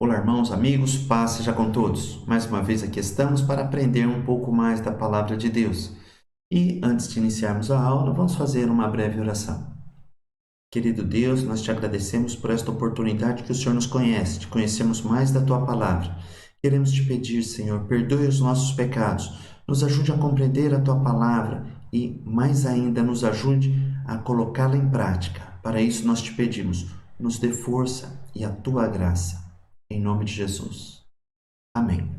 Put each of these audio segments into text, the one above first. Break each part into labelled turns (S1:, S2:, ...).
S1: Olá, irmãos, amigos, paz seja com todos. Mais uma vez aqui estamos para aprender um pouco mais da palavra de Deus. E antes de iniciarmos a aula, vamos fazer uma breve oração. Querido Deus, nós te agradecemos por esta oportunidade que o Senhor nos conhece, de conhecermos mais da tua palavra. Queremos te pedir, Senhor, perdoe os nossos pecados, nos ajude a compreender a tua palavra e, mais ainda, nos ajude a colocá-la em prática. Para isso nós te pedimos, nos dê força e a tua graça. Em nome de Jesus. Amém.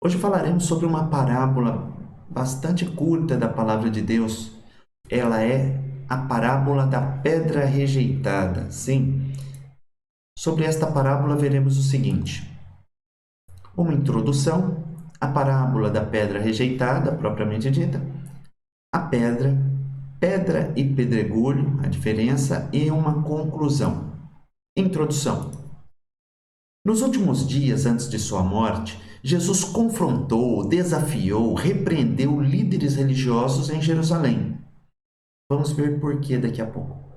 S1: Hoje falaremos sobre uma parábola bastante curta da palavra de Deus. Ela é a parábola da pedra rejeitada. Sim, sobre esta parábola veremos o seguinte: uma introdução, a parábola da pedra rejeitada, propriamente dita, a pedra, pedra e pedregulho, a diferença, e uma conclusão. Introdução. Nos últimos dias antes de sua morte, Jesus confrontou, desafiou, repreendeu líderes religiosos em Jerusalém. Vamos ver por que daqui a pouco.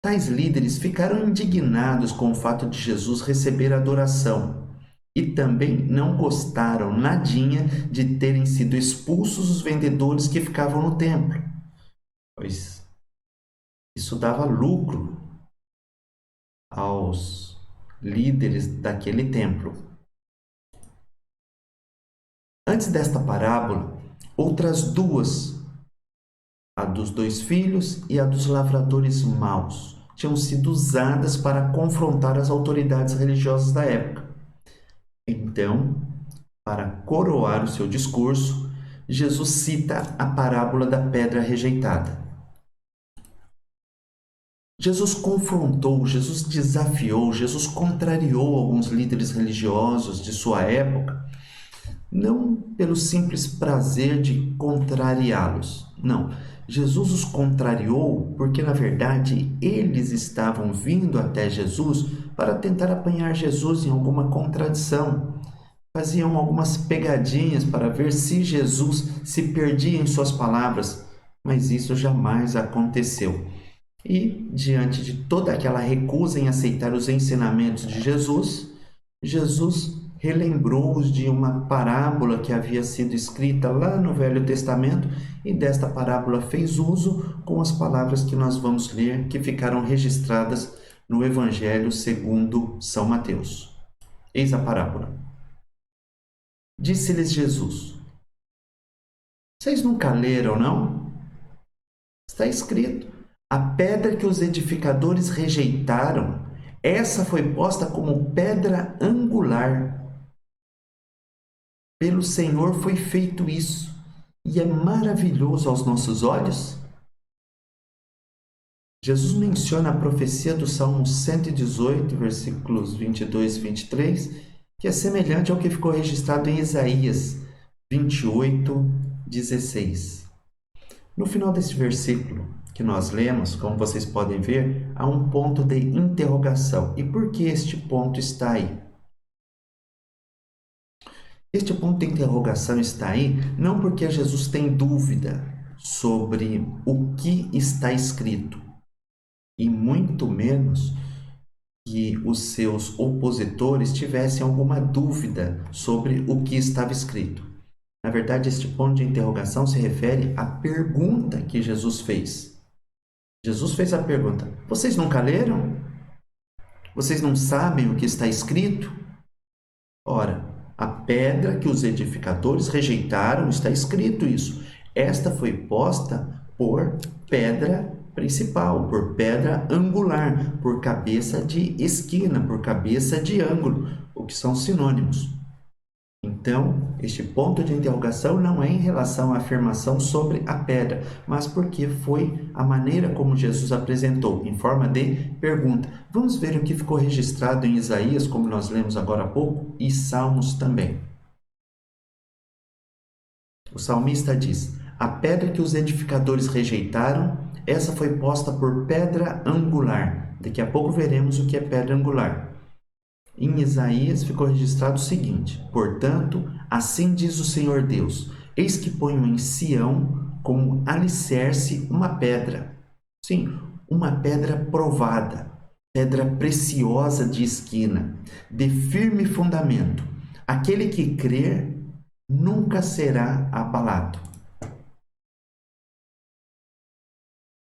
S1: Tais líderes ficaram indignados com o fato de Jesus receber adoração e também não gostaram nadinha de terem sido expulsos os vendedores que ficavam no templo, pois isso dava lucro aos líderes daquele templo. Antes desta parábola, outras duas, a dos 2 filhos e a dos lavradores maus, tinham sido usadas para confrontar as autoridades religiosas da época. Então, para coroar o seu discurso, Jesus cita a parábola da pedra rejeitada. Jesus confrontou, Jesus desafiou, Jesus contrariou alguns líderes religiosos de sua época, não pelo simples prazer de contrariá-los. Não, Jesus os contrariou porque, na verdade, eles estavam vindo até Jesus para tentar apanhar Jesus em alguma contradição. Faziam algumas pegadinhas para ver se Jesus se perdia em suas palavras, mas isso jamais aconteceu. E, diante de toda aquela recusa em aceitar os ensinamentos de Jesus, Jesus relembrou-os de uma parábola que havia sido escrita lá no Velho Testamento, e desta parábola fez uso com as palavras que nós vamos ler, que ficaram registradas no Evangelho segundo São Mateus. Eis a parábola. Disse-lhes Jesus: Vocês nunca leram, não? Está escrito: a pedra que os edificadores rejeitaram, essa foi posta como pedra angular. Pelo Senhor foi feito isso, e é maravilhoso aos nossos olhos. Jesus menciona a profecia do Salmo 118, versículos 22 e 23, que é semelhante ao que ficou registrado em Isaías 28, 16. No final desse versículo que nós lemos, como vocês podem ver, há um ponto de interrogação. E por que este ponto está aí? Este ponto de interrogação está aí não porque Jesus tem dúvida sobre o que está escrito, e muito menos que os seus opositores tivessem alguma dúvida sobre o que estava escrito. Na verdade, este ponto de interrogação se refere à pergunta que Jesus fez. Jesus fez a pergunta: Vocês nunca leram? Vocês não sabem o que está escrito? Ora, a pedra que os edificadores rejeitaram, está escrito isso. Esta foi posta por pedra principal, por pedra angular, por cabeça de esquina, por cabeça de ângulo, o que são sinônimos. Então, este ponto de interrogação não é em relação à afirmação sobre a pedra, mas porque foi a maneira como Jesus apresentou, em forma de pergunta. Vamos ver o que ficou registrado em Isaías, como nós lemos agora há pouco, e Salmos também. O salmista diz: a pedra que os edificadores rejeitaram, essa foi posta por pedra angular. Daqui a pouco veremos o que é pedra angular. Em Isaías ficou registrado o seguinte: portanto, assim diz o Senhor Deus: eis que ponho em Sião como alicerce uma pedra. Sim, uma pedra provada, pedra preciosa de esquina, de firme fundamento. Aquele que crer nunca será abalado.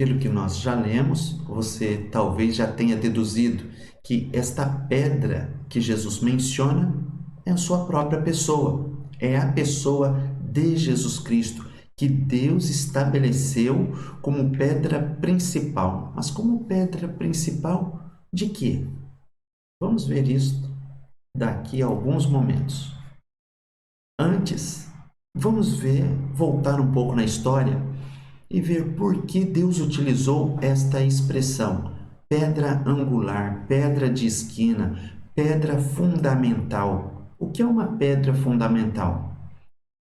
S1: Pelo que nós já lemos, você talvez já tenha deduzido que esta pedra que Jesus menciona é a sua própria pessoa, é a pessoa de Jesus Cristo, que Deus estabeleceu como pedra principal. Mas como pedra principal de quê? Vamos ver isso daqui a alguns momentos. Antes, vamos voltar um pouco na história e ver por que Deus utilizou esta expressão: pedra angular, pedra de esquina, pedra fundamental. O que é uma pedra fundamental?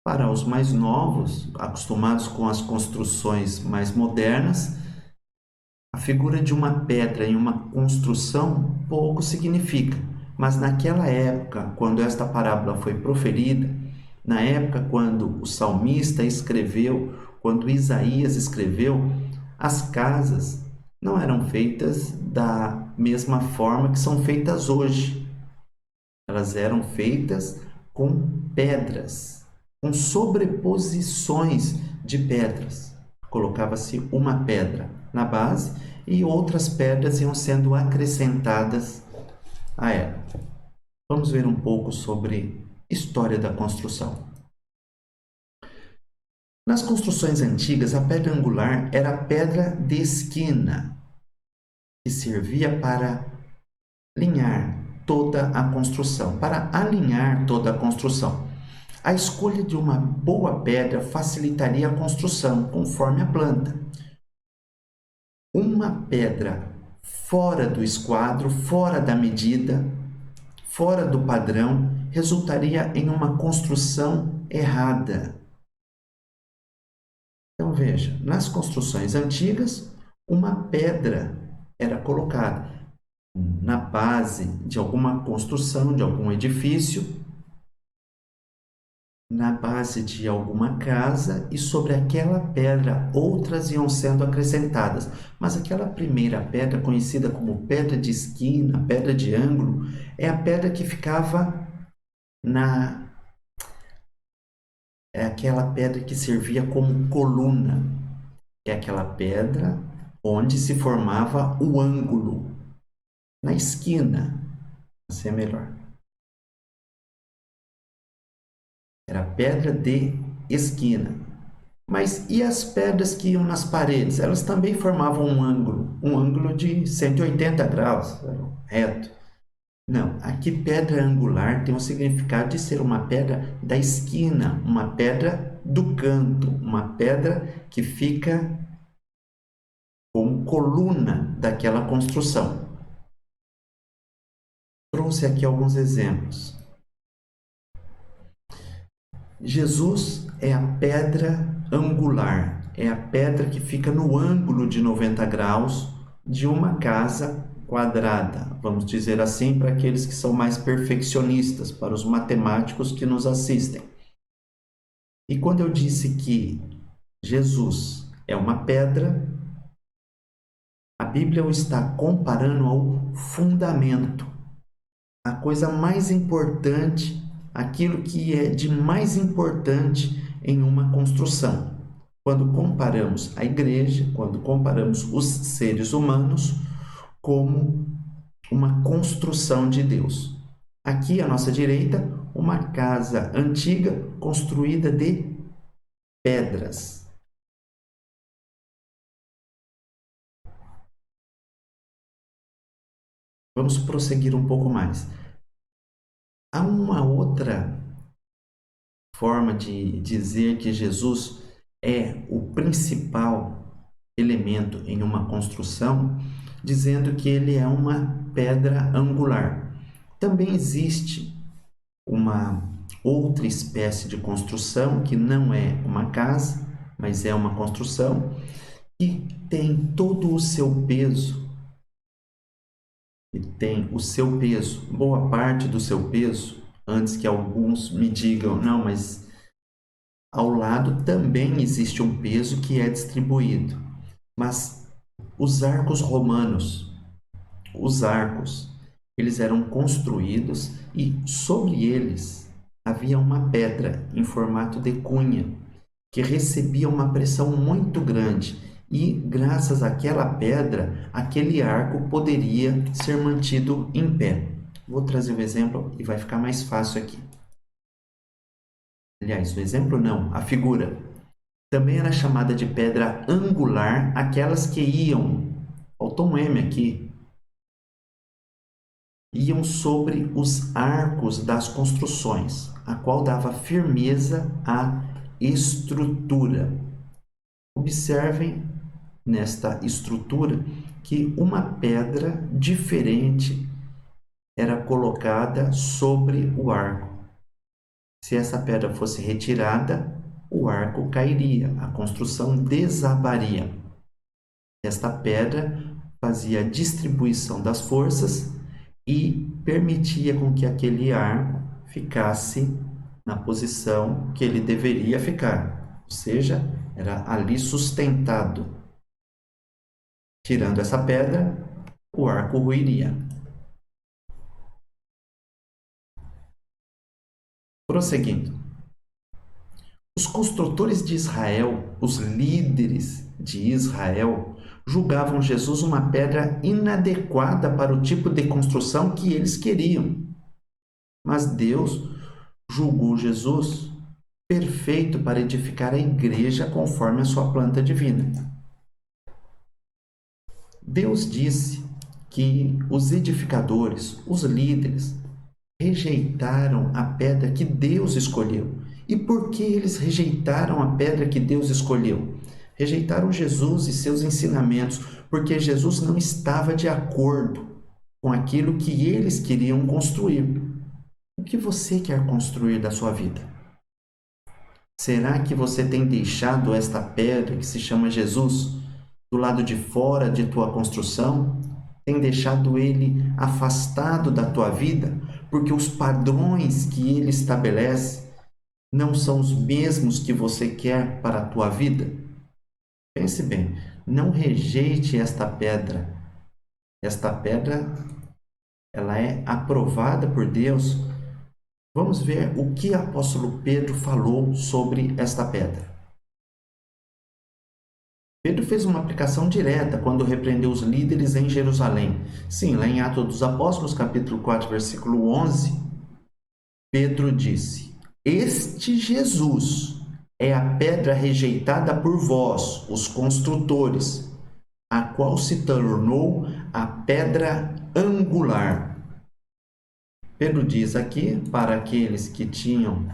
S1: Para os mais novos, acostumados com as construções mais modernas, a figura de uma pedra em uma construção pouco significa. Mas naquela época, quando esta parábola foi proferida, na época quando o salmista escreveu, quando Isaías escreveu, as casas não eram feitas da mesma forma que são feitas hoje. Elas eram feitas com pedras, com sobreposições de pedras. Colocava-se uma pedra na base e outras pedras iam sendo acrescentadas a ela. Vamos ver um pouco sobre história da construção. Nas construções antigas, a pedra angular era a pedra de esquina, que servia para alinhar toda a construção, para alinhar toda a construção. A escolha de uma boa pedra facilitaria a construção, conforme a planta. Uma pedra fora do esquadro, fora da medida, fora do padrão, resultaria em uma construção errada. Então veja, nas construções antigas, uma pedra era colocada na base de alguma construção, de algum edifício, na base de alguma casa, e sobre aquela pedra outras iam sendo acrescentadas. Mas aquela primeira pedra, conhecida como pedra de esquina, pedra de ângulo, é a pedra que ficava é aquela pedra que servia como coluna. É aquela pedra onde se formava o ângulo. Na esquina, assim é melhor. Era pedra de esquina. Mas e as pedras que iam nas paredes? Elas também formavam um ângulo de 180 graus, reto. Não, aqui pedra angular tem o significado de ser uma pedra da esquina, uma pedra do canto, uma pedra que fica como coluna daquela construção. Trouxe aqui alguns exemplos. Jesus é a pedra angular, é a pedra que fica no ângulo de 90 graus de uma casa quadrada, vamos dizer assim, para aqueles que são mais perfeccionistas, para os matemáticos que nos assistem. E quando eu disse que Jesus é uma pedra, a Bíblia o está comparando ao fundamento, a coisa mais importante, aquilo que é de mais importante em uma construção. Quando comparamos a igreja, quando comparamos os seres humanos como uma construção de Deus. Aqui à nossa direita, uma casa antiga construída de pedras. Vamos prosseguir um pouco mais. Há uma outra forma de dizer que Jesus é o principal elemento em uma construção, dizendo que ele é uma pedra angular. Também existe uma outra espécie de construção que não é uma casa, mas é uma construção que tem todo o seu peso, boa parte do seu peso, antes que alguns me digam, não, mas ao lado também existe um peso que é distribuído. Mas os arcos romanos, Os arcos, eles eram construídos e sobre eles havia uma pedra em formato de cunha que recebia uma pressão muito grande e, graças àquela pedra, aquele arco poderia ser mantido em pé. Vou trazer o exemplo e vai ficar mais fácil aqui. Aliás, o exemplo não, a figura. Também era chamada de pedra angular aquelas que faltou um M aqui, iam sobre os arcos das construções, a qual dava firmeza à estrutura. Observem nesta estrutura que uma pedra diferente era colocada sobre o arco. Se essa pedra fosse retirada, o arco cairia, a construção desabaria. Esta pedra fazia a distribuição das forças e permitia com que aquele arco ficasse na posição que ele deveria ficar, ou seja, era ali sustentado. Tirando essa pedra, o arco ruiria. Prosseguindo. Os construtores de Israel, os líderes de Israel, julgavam Jesus uma pedra inadequada para o tipo de construção que eles queriam. Mas Deus julgou Jesus perfeito para edificar a igreja conforme a sua planta divina. Deus disse que os edificadores, os líderes, rejeitaram a pedra que Deus escolheu. E por que eles rejeitaram a pedra que Deus escolheu? Rejeitaram Jesus e seus ensinamentos, porque Jesus não estava de acordo com aquilo que eles queriam construir. O que você quer construir da sua vida? Será que você tem deixado esta pedra que se chama Jesus do lado de fora de tua construção? Tem deixado ele afastado da tua vida? Porque os padrões que ele estabelece não são os mesmos que você quer para a tua vida? Pense bem, não rejeite esta pedra. Esta pedra, ela é aprovada por Deus. Vamos ver o que o apóstolo Pedro falou sobre esta pedra. Pedro fez uma aplicação direta quando repreendeu os líderes em Jerusalém. Sim, lá em Atos dos Apóstolos, capítulo 4, versículo 11, Pedro disse: Este Jesus é a pedra rejeitada por vós, os construtores, a qual se tornou a pedra angular. Pedro diz aqui para aqueles que tinham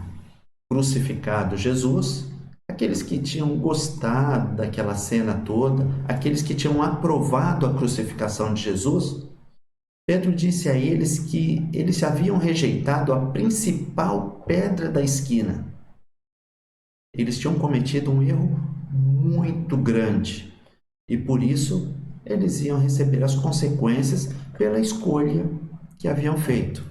S1: crucificado Jesus, aqueles que tinham gostado daquela cena toda, aqueles que tinham aprovado a crucificação de Jesus, Pedro disse a eles que eles haviam rejeitado a principal pedra da esquina. Eles tinham cometido um erro muito grande e por isso eles iam receber as consequências pela escolha que haviam feito.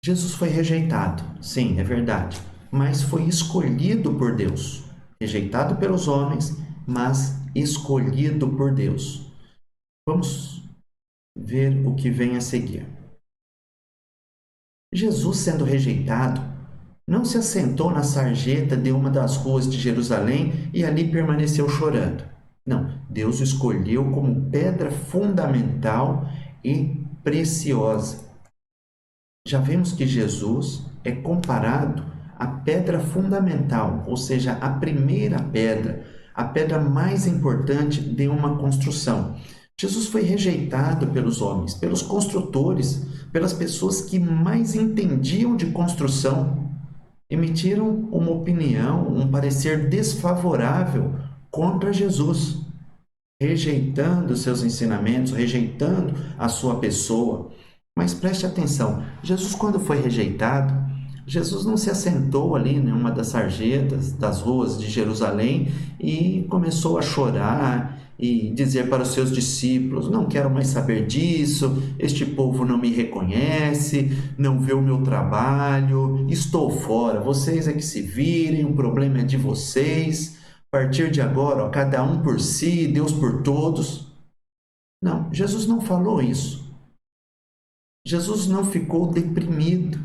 S1: Jesus foi rejeitado, sim, é verdade, mas foi escolhido por Deus. Rejeitado pelos homens, mas escolhido por Deus. Vamos ver o que vem a seguir. Jesus, sendo rejeitado, não se assentou na sarjeta de uma das ruas de Jerusalém e ali permaneceu chorando. Não, Deus o escolheu como pedra fundamental e preciosa. Já vimos que Jesus é comparado à pedra fundamental, ou seja, a primeira pedra, a pedra mais importante de uma construção. Jesus foi rejeitado pelos homens, pelos construtores, pelas pessoas que mais entendiam de construção. Emitiram uma opinião, um parecer desfavorável contra Jesus, rejeitando seus ensinamentos, rejeitando a sua pessoa. Mas preste atenção, Jesus, quando foi rejeitado, Jesus não se assentou ali em uma das sarjetas das ruas de Jerusalém e começou a chorar e dizer para os seus discípulos: não quero mais saber disso, este povo não me reconhece, não vê o meu trabalho, estou fora, vocês é que se virem, o problema é de vocês, a partir de agora, cada um por si, Deus por todos. Não, Jesus não falou isso. Jesus não ficou deprimido.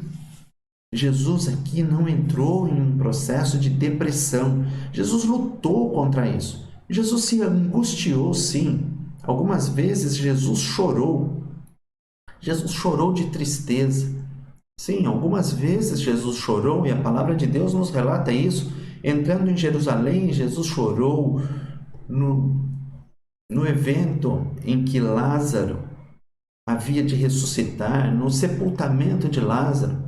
S1: Jesus aqui não entrou em um processo de depressão. Jesus lutou contra isso. Jesus se angustiou, sim. Algumas vezes Jesus chorou. Jesus chorou de tristeza. Sim, algumas vezes Jesus chorou e a palavra de Deus nos relata isso. Entrando em Jerusalém, Jesus chorou no evento em que Lázaro havia de ressuscitar, no sepultamento de Lázaro.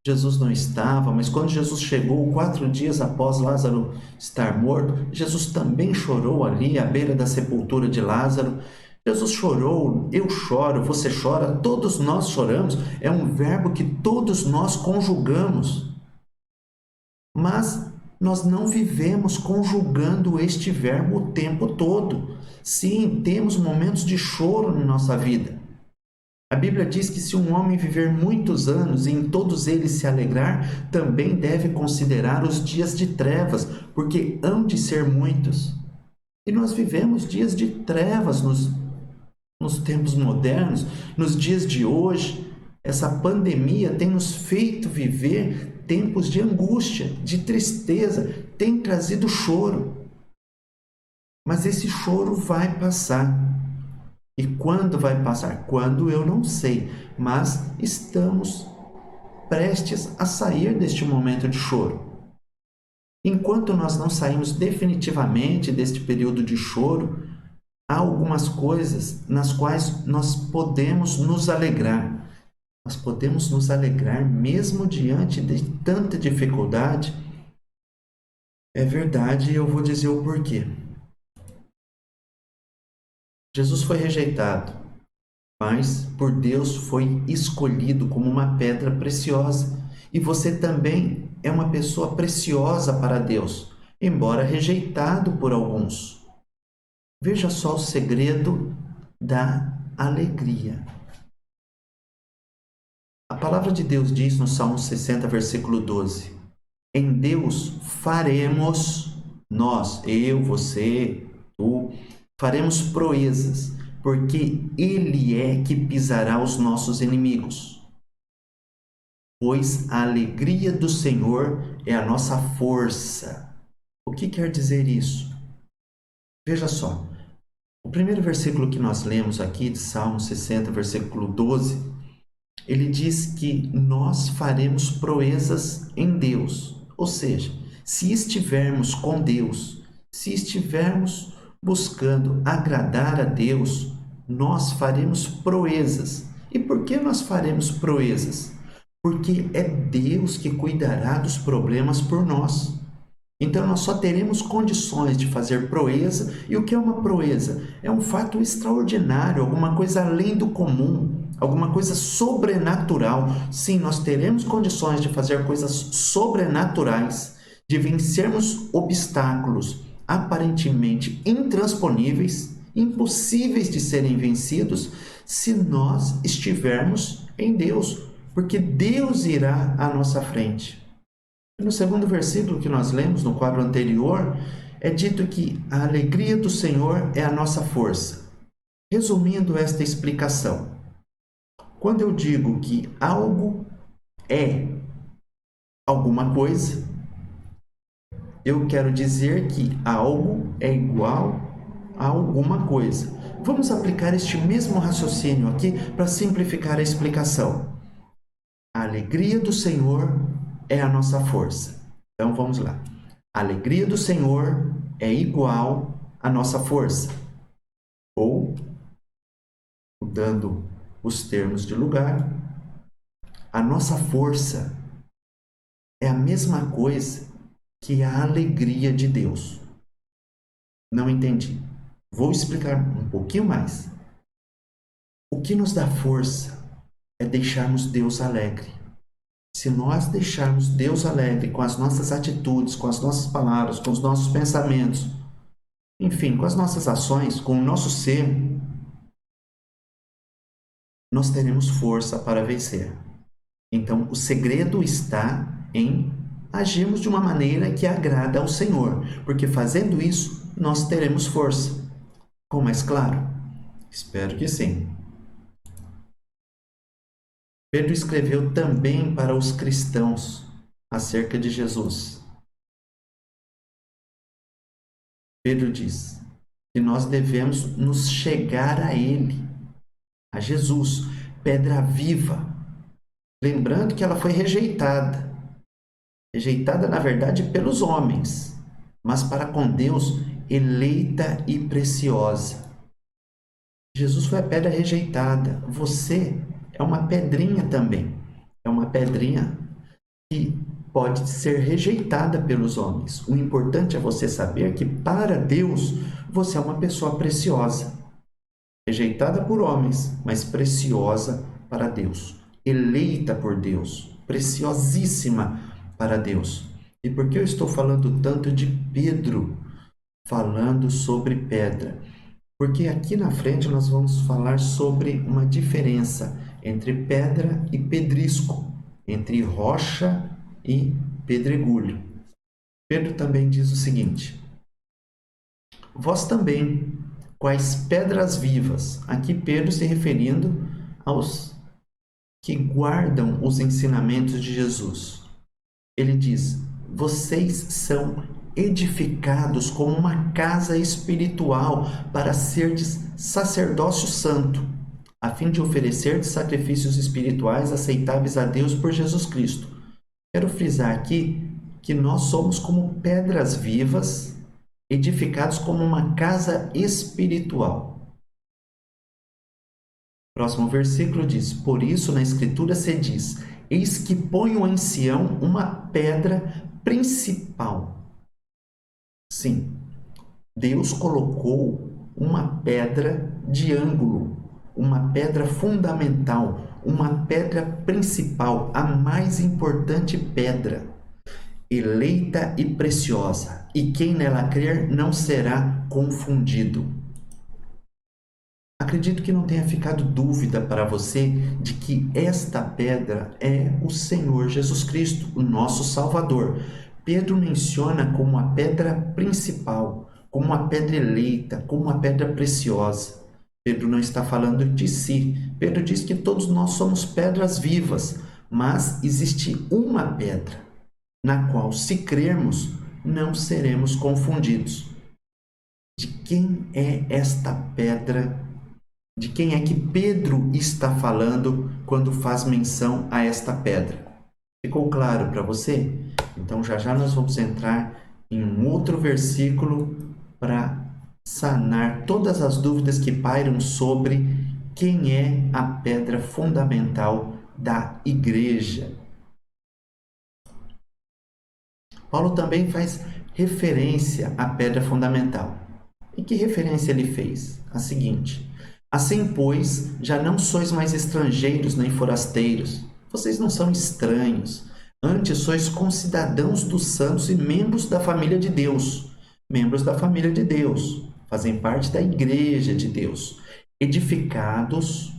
S1: Jesus não estava, mas quando Jesus chegou 4 dias após Lázaro estar morto, Jesus também chorou ali à beira da sepultura de Lázaro. Jesus chorou, eu choro, você chora, todos nós choramos. É um verbo que todos nós conjugamos. Mas nós não vivemos conjugando este verbo o tempo todo. Sim, temos momentos de choro na nossa vida. A Bíblia diz que se um homem viver muitos anos e em todos eles se alegrar, também deve considerar os dias de trevas, porque hão de ser muitos. E nós vivemos dias de trevas nos tempos modernos, nos dias de hoje. Essa pandemia tem nos feito viver tempos de angústia, de tristeza, tem trazido choro. Mas esse choro vai passar. E quando vai passar? Quando eu não sei, mas estamos prestes a sair deste momento de choro. Enquanto nós não saímos definitivamente deste período de choro, há algumas coisas nas quais nós podemos nos alegrar. Nós podemos nos alegrar mesmo diante de tanta dificuldade. É verdade, e eu vou dizer o porquê. Jesus foi rejeitado, mas por Deus foi escolhido como uma pedra preciosa. E você também é uma pessoa preciosa para Deus, embora rejeitado por alguns. Veja só o segredo da alegria. A palavra de Deus diz no Salmo 60, versículo 12: em Deus faremos, nós, eu, você, tu, faremos proezas, porque Ele é que pisará os nossos inimigos. Pois a alegria do Senhor é a nossa força. O que quer dizer isso? Veja só, o primeiro versículo que nós lemos aqui, de Salmo 60, versículo 12, ele diz que nós faremos proezas em Deus. Ou seja, se estivermos com Deus, se estivermos buscando agradar a Deus, nós faremos proezas. E por que nós faremos proezas? Porque é Deus que cuidará dos problemas por nós. Então nós só teremos condições de fazer proeza. E o que é uma proeza? É um fato extraordinário, alguma coisa além do comum, alguma coisa sobrenatural. Sim, nós teremos condições de fazer coisas sobrenaturais, de vencermos obstáculos aparentemente intransponíveis, impossíveis de serem vencidos, se nós estivermos em Deus, porque Deus irá à nossa frente. No segundo versículo que nós lemos, no quadro anterior, é dito que a alegria do Senhor é a nossa força. Resumindo esta explicação, quando eu digo que algo é alguma coisa, eu quero dizer que algo é igual a alguma coisa. Vamos aplicar este mesmo raciocínio aqui para simplificar a explicação. A alegria do Senhor é a nossa força. Então vamos lá. A alegria do Senhor é igual à nossa força. Ou, mudando os termos de lugar, a nossa força é a mesma coisa que a alegria de Deus. Não entendi. Vou explicar um pouquinho mais. O que nos dá força é deixarmos Deus alegre. Se nós deixarmos Deus alegre com as nossas atitudes, com as nossas palavras, com os nossos pensamentos, enfim, com as nossas ações, com o nosso ser, nós teremos força para vencer. Então, o segredo está em agirmos de uma maneira que agrada ao Senhor, porque fazendo isso, nós teremos força. Ficou mais claro? Espero que sim. Pedro escreveu também para os cristãos acerca de Jesus. Pedro diz que nós devemos nos chegar a Ele, a Jesus, pedra viva. Lembrando que ela foi rejeitada. Rejeitada, na verdade, pelos homens, mas para com Deus, eleita e preciosa. Jesus foi a pedra rejeitada. Você é uma pedrinha também. É uma pedrinha que pode ser rejeitada pelos homens. O importante é você saber que para Deus você é uma pessoa preciosa, rejeitada por homens, mas preciosa para Deus, eleita por Deus, preciosíssima para Deus. E por que eu estou falando tanto de Pedro falando sobre pedra? Porque aqui na frente nós vamos falar sobre uma diferença entre pedra e pedrisco, entre rocha e pedregulho. Pedro também diz o seguinte: vós também, quais pedras vivas, aqui Pedro se referindo aos que guardam os ensinamentos de Jesus. Ele diz: vocês são edificados como uma casa espiritual para serdes sacerdócio santo, a fim de oferecer sacrifícios espirituais aceitáveis a Deus por Jesus Cristo. Quero frisar aqui que nós somos como pedras vivas, edificados como uma casa espiritual. Próximo versículo diz: por isso na Escritura se diz: eis que ponho em Sião uma pedra principal. Sim, Deus colocou uma pedra de ângulo, uma pedra fundamental, uma pedra principal, a mais importante pedra, eleita e preciosa, e quem nela crer não será confundido. Acredito que não tenha ficado dúvida para você de que esta pedra é o Senhor Jesus Cristo, o nosso Salvador. Pedro menciona como a pedra principal, como a pedra eleita, como a pedra preciosa. Pedro não está falando de si. Pedro diz que todos nós somos pedras vivas, mas existe uma pedra, na qual, se crermos, não seremos confundidos. De quem é esta pedra? De quem é que Pedro está falando quando faz menção a esta pedra? Ficou claro para você? Então já já nós vamos entrar em um outro versículo para sanar todas as dúvidas que pairam sobre quem é a pedra fundamental da igreja. Paulo também faz referência à pedra fundamental. E que referência ele fez? A seguinte: assim, pois, já não sois mais estrangeiros nem forasteiros. Vocês não são estranhos. Antes sois concidadãos dos santos e membros da família de Deus. Membros da família de Deus. Fazem parte da igreja de Deus. Edificados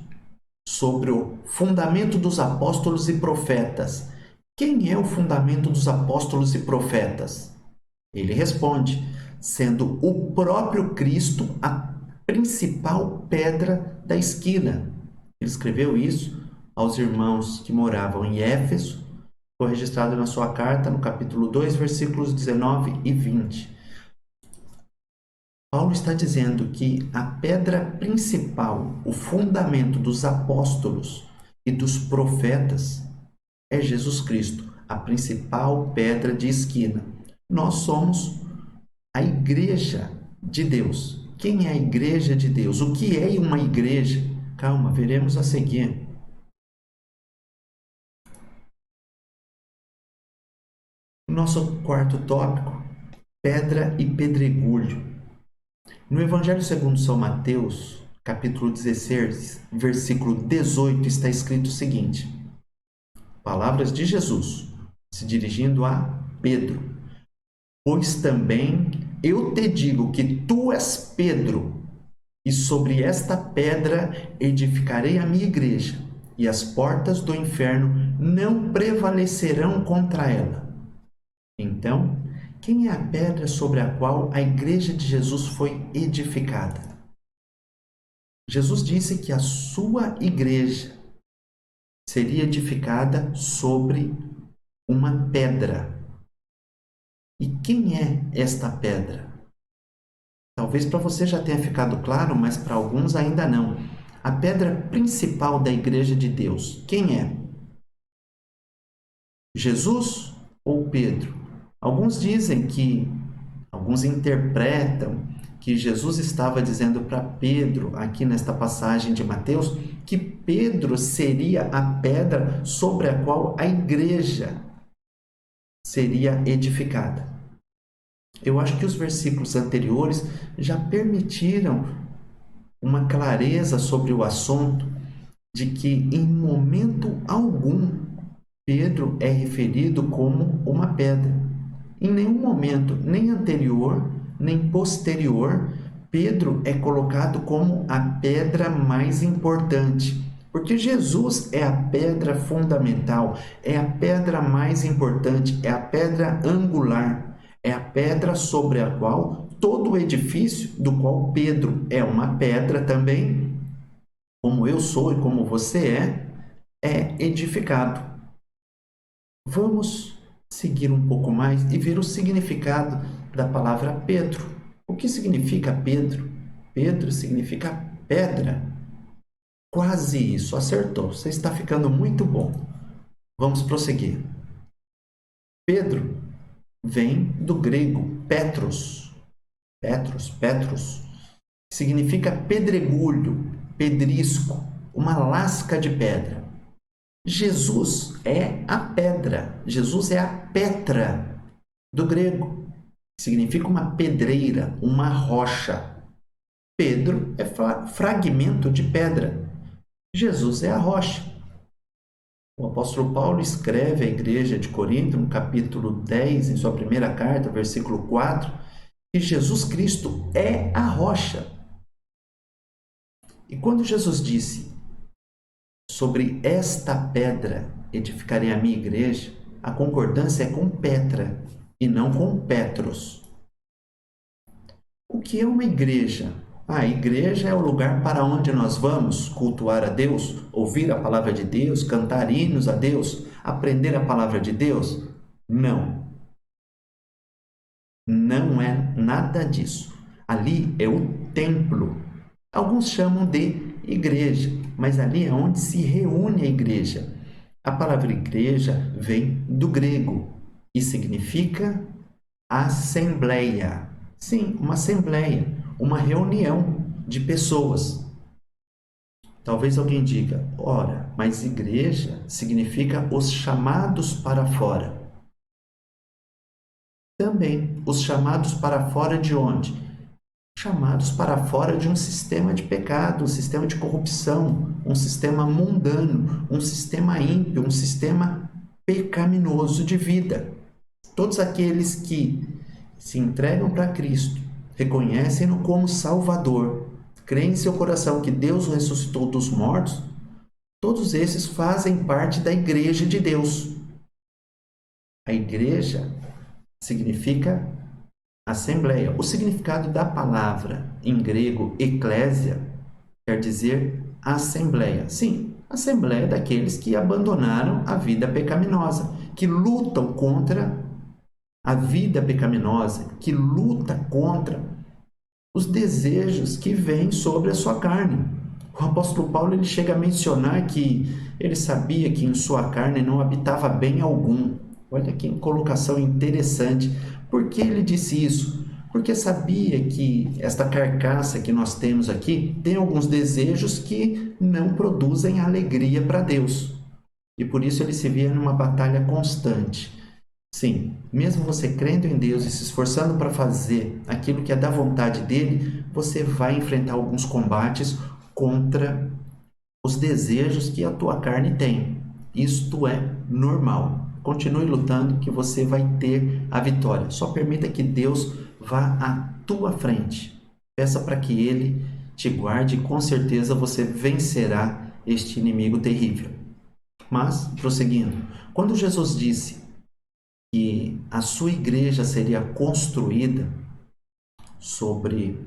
S1: sobre o fundamento dos apóstolos e profetas. Quem é o fundamento dos apóstolos e profetas? Ele responde: sendo o próprio Cristo a principal pedra da esquina. Ele escreveu isso aos irmãos que moravam em Éfeso. Foi registrado na sua carta, no capítulo 2, versículos 19 e 20. Paulo está dizendo que a pedra principal, o fundamento dos apóstolos e dos profetas é Jesus Cristo, a principal pedra de esquina. Nós somos a igreja de Deus. Quem é a igreja de Deus? O que é uma igreja? Calma, veremos a seguir. O nosso quarto tópico, pedra e pedregulho. No Evangelho segundo São Mateus, capítulo 16, versículo 18, está escrito o seguinte: palavras de Jesus, se dirigindo a Pedro: pois também eu te digo que tu és Pedro, e sobre esta pedra edificarei a minha igreja, e as portas do inferno não prevalecerão contra ela. Então, quem é a pedra sobre a qual a igreja de Jesus foi edificada? Jesus disse que a sua igreja seria edificada sobre uma pedra. E quem é esta pedra? Talvez para você já tenha ficado claro, mas para alguns ainda não. A pedra principal da igreja de Deus, quem é? Jesus ou Pedro? Alguns interpretam que Jesus estava dizendo para Pedro, aqui nesta passagem de Mateus, que Pedro seria a pedra sobre a qual a igreja seria edificada. Eu acho que os versículos anteriores já permitiram uma clareza sobre o assunto de que em momento algum Pedro é referido como uma pedra. Em nenhum momento, nem anterior, nem posterior, Pedro é colocado como a pedra mais importante. Porque Jesus é a pedra fundamental, é a pedra mais importante, é a pedra angular, é a pedra sobre a qual todo o edifício, do qual Pedro é uma pedra também, como eu sou e como você é edificado. Vamos seguir um pouco mais e ver o significado da palavra Pedro. O que significa Pedro? Pedro significa pedra. Quase isso, acertou. Você está ficando muito bom. Vamos prosseguir. Pedro vem do grego Petros. Petros, significa pedregulho, pedrisco, uma lasca de pedra. Jesus é a pedra, Jesus é a Petra do grego, significa uma pedreira, uma rocha. Pedro é fragmento de pedra, Jesus é a rocha. O apóstolo Paulo escreve à igreja de Corinto, no capítulo 10, em sua primeira carta, versículo 4, que Jesus Cristo é a rocha. E quando Jesus disse: sobre esta pedra edificarei a minha igreja, a concordância é com Petra e não com Petros. O que é uma igreja? A igreja é o lugar para onde nós vamos cultuar a Deus, ouvir a palavra de Deus, cantar hinos a Deus, aprender a palavra de Deus? Não. Não é nada disso. Ali é o templo. Alguns chamam de igreja, mas ali é onde se reúne a igreja. A palavra igreja vem do grego e significa assembleia. Sim, uma assembleia, uma reunião de pessoas. Talvez alguém diga: ora, mas igreja significa os chamados para fora. Também, os chamados para fora de onde? Chamados para fora de um sistema de pecado, um sistema de corrupção, um sistema mundano, um sistema ímpio, um sistema pecaminoso de vida. Todos aqueles que se entregam para Cristo, reconhecem-no como Salvador, creem em seu coração que Deus o ressuscitou dos mortos, todos esses fazem parte da Igreja de Deus. A igreja significa assembleia. O significado da palavra em grego eclésia quer dizer assembleia. Sim, assembleia daqueles que abandonaram a vida pecaminosa, que lutam contra a vida pecaminosa, que luta contra os desejos que vêm sobre a sua carne. O apóstolo Paulo ele chega a mencionar que ele sabia que em sua carne não habitava bem algum. Olha que colocação interessante. Por que ele disse isso? Porque sabia que esta carcaça que nós temos aqui tem alguns desejos que não produzem alegria para Deus. E por isso ele se via numa batalha constante. Sim, mesmo você crendo em Deus e se esforçando para fazer aquilo que é da vontade dele, você vai enfrentar alguns combates contra os desejos que a tua carne tem. Isto é normal. Continue lutando que você vai ter a vitória. Só permita que Deus vá à tua frente. Peça para que Ele te guarde e com certeza você vencerá este inimigo terrível. Mas, prosseguindo, quando Jesus disse que a sua igreja seria construída sobre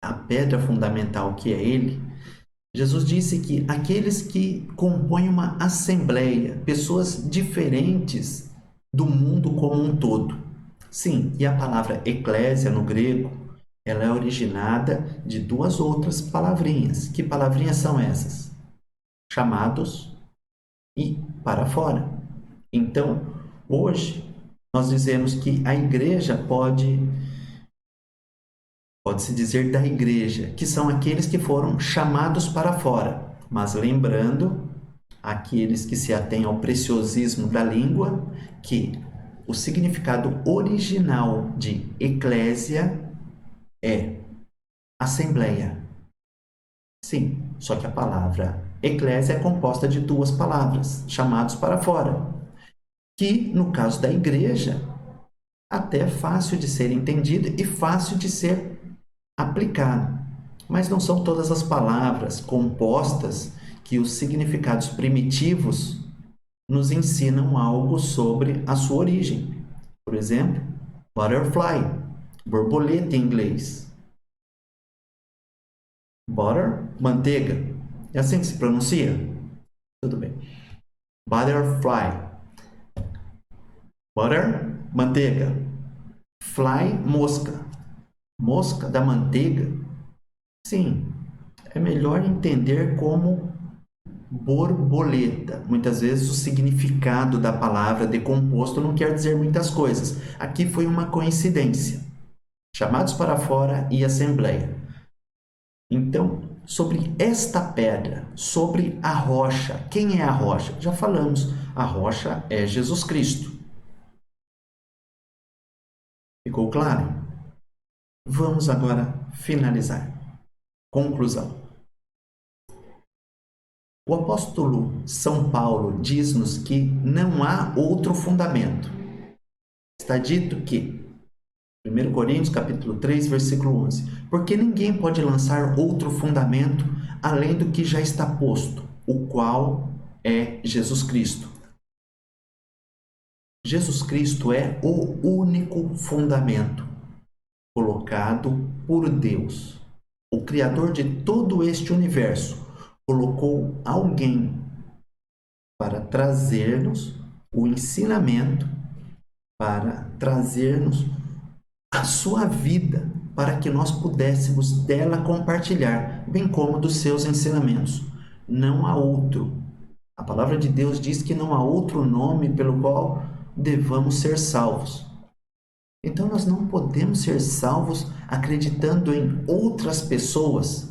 S1: a pedra fundamental que é Ele, Jesus disse que aqueles que compõem uma assembleia, pessoas diferentes do mundo como um todo. Sim, e a palavra eclésia no grego, ela é originada de duas outras palavrinhas. Que palavrinhas são essas? Chamados e para fora. Então, hoje, nós dizemos que a igreja pode-se dizer da igreja, que são aqueles que foram chamados para fora. Mas lembrando, aqueles que se atêm ao preciosismo da língua, que o significado original de eclésia é assembleia. Sim, só que a palavra eclésia é composta de duas palavras, chamados para fora, que no caso da igreja, até é fácil de ser entendido e fácil de ser aplicado. Mas não são todas as palavras compostas que os significados primitivos nos ensinam algo sobre a sua origem. Por exemplo, butterfly, borboleta em inglês. Butter, manteiga. É assim que se pronuncia? Tudo bem. Butterfly. Butter, manteiga. Fly, mosca. Mosca da manteiga? Sim, é melhor entender como borboleta. Muitas vezes o significado da palavra decomposto não quer dizer muitas coisas. Aqui foi uma coincidência. Chamados para fora e assembleia. Então, sobre esta pedra, sobre a rocha. Quem é a rocha? Já falamos, a rocha é Jesus Cristo. Ficou claro? Vamos agora finalizar. Conclusão. O apóstolo São Paulo diz-nos que não há outro fundamento. Está dito que, 1 Coríntios capítulo 3, versículo 11, porque ninguém pode lançar outro fundamento além do que já está posto, o qual é Jesus Cristo. Jesus Cristo é o único fundamento colocado por Deus. O Criador de todo este universo colocou alguém para trazer-nos o ensinamento, para trazer-nos a sua vida, para que nós pudéssemos dela compartilhar, bem como dos seus ensinamentos. Não há outro. A palavra de Deus diz que não há outro nome pelo qual devamos ser salvos. Então nós não podemos ser salvos acreditando em outras pessoas.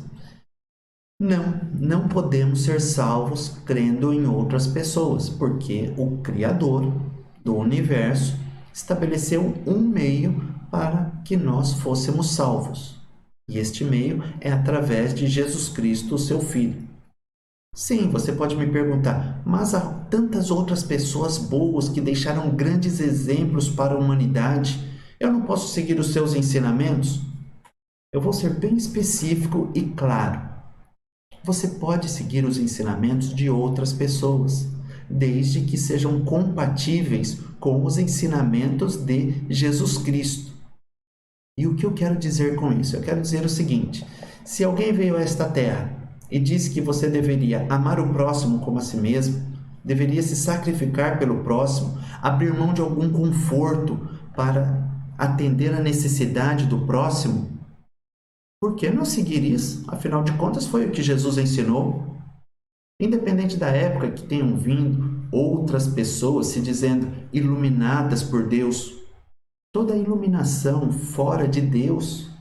S1: Não podemos ser salvos crendo em outras pessoas, porque o Criador do universo estabeleceu um meio para que nós fôssemos salvos. E este meio é através de Jesus Cristo, seu Filho. Sim, você pode me perguntar, mas há tantas outras pessoas boas que deixaram grandes exemplos para a humanidade. Eu não posso seguir os seus ensinamentos? Eu vou ser bem específico e claro. Você pode seguir os ensinamentos de outras pessoas, desde que sejam compatíveis com os ensinamentos de Jesus Cristo. E o que eu quero dizer com isso? Eu quero dizer o seguinte: se alguém veio a esta terra e disse que você deveria amar o próximo como a si mesmo, deveria se sacrificar pelo próximo, abrir mão de algum conforto para atender a necessidade do próximo, por que não seguir isso? Afinal de contas, foi o que Jesus ensinou. Independente da época que tenham vindo outras pessoas se dizendo iluminadas por Deus, toda iluminação fora de Deus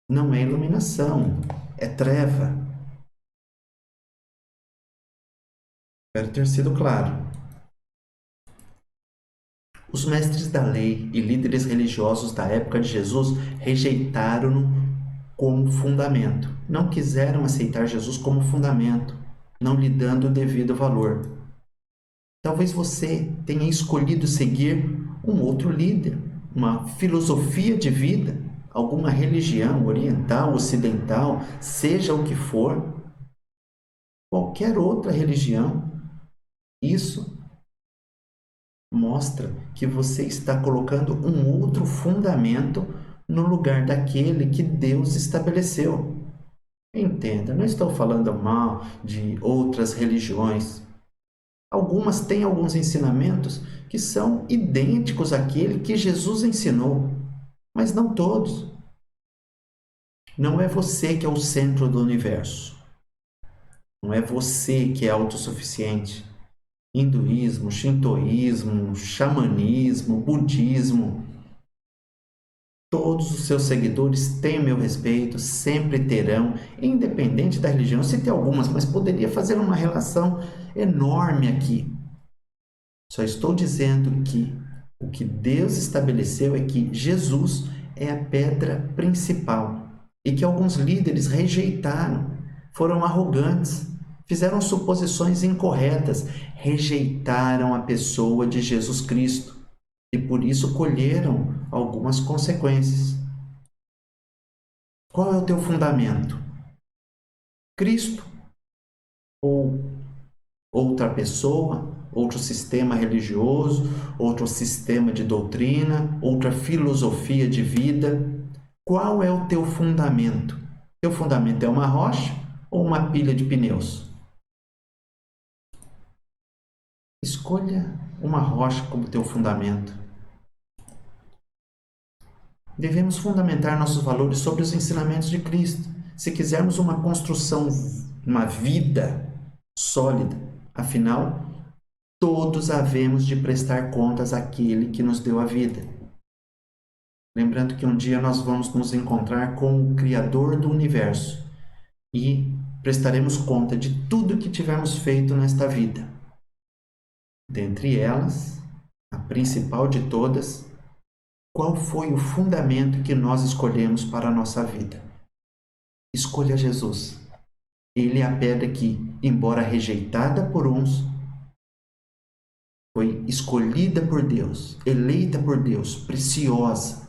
S1: não é iluminação, é treva. Espero ter sido claro. Os mestres da lei e líderes religiosos da época de Jesus rejeitaram-no como fundamento. Não quiseram aceitar Jesus como fundamento, não lhe dando o devido valor. Talvez você tenha escolhido seguir um outro líder, uma filosofia de vida, alguma religião oriental, ocidental, seja o que for, qualquer outra religião. Isso mostra que você está colocando um outro fundamento no lugar daquele que Deus estabeleceu. Entenda, não estou falando mal de outras religiões. Algumas têm alguns ensinamentos que são idênticos àquele que Jesus ensinou, mas não todos. Não é você que é o centro do universo. Não é você que é autossuficiente. Hinduísmo, shintoísmo, xamanismo, budismo, todos os seus seguidores têm meu respeito, sempre terão, independente da religião. Eu citei algumas, mas poderia fazer uma relação enorme aqui. Só estou dizendo que o que Deus estabeleceu é que Jesus é a pedra principal e que alguns líderes rejeitaram, foram arrogantes, fizeram suposições incorretas, rejeitaram a pessoa de Jesus Cristo e por isso colheram algumas consequências. Qual é o teu fundamento? Cristo ou outra pessoa, outro sistema religioso, outro sistema de doutrina, outra filosofia de vida? Qual é o teu fundamento? Teu fundamento é uma rocha ou uma pilha de pneus? Escolha uma rocha como teu fundamento. Devemos fundamentar nossos valores sobre os ensinamentos de Cristo. Se quisermos uma construção, uma vida sólida, afinal, todos havemos de prestar contas àquele que nos deu a vida. Lembrando que um dia nós vamos nos encontrar com o Criador do Universo e prestaremos conta de tudo que tivermos feito nesta vida. Dentre elas, a principal de todas, qual foi o fundamento que nós escolhemos para a nossa vida? Escolha Jesus. Ele é a pedra que, embora rejeitada por uns, foi escolhida por Deus, eleita por Deus, preciosa.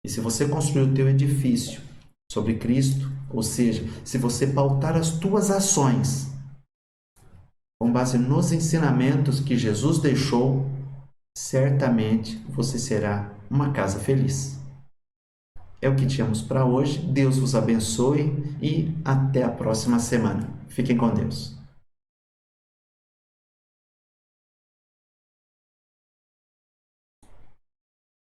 S1: E se você construir o teu edifício sobre Cristo, ou seja, se você pautar as tuas ações com base nos ensinamentos que Jesus deixou, certamente você será uma casa feliz. É o que tínhamos para hoje. Deus vos abençoe e até a próxima semana. Fiquem com Deus.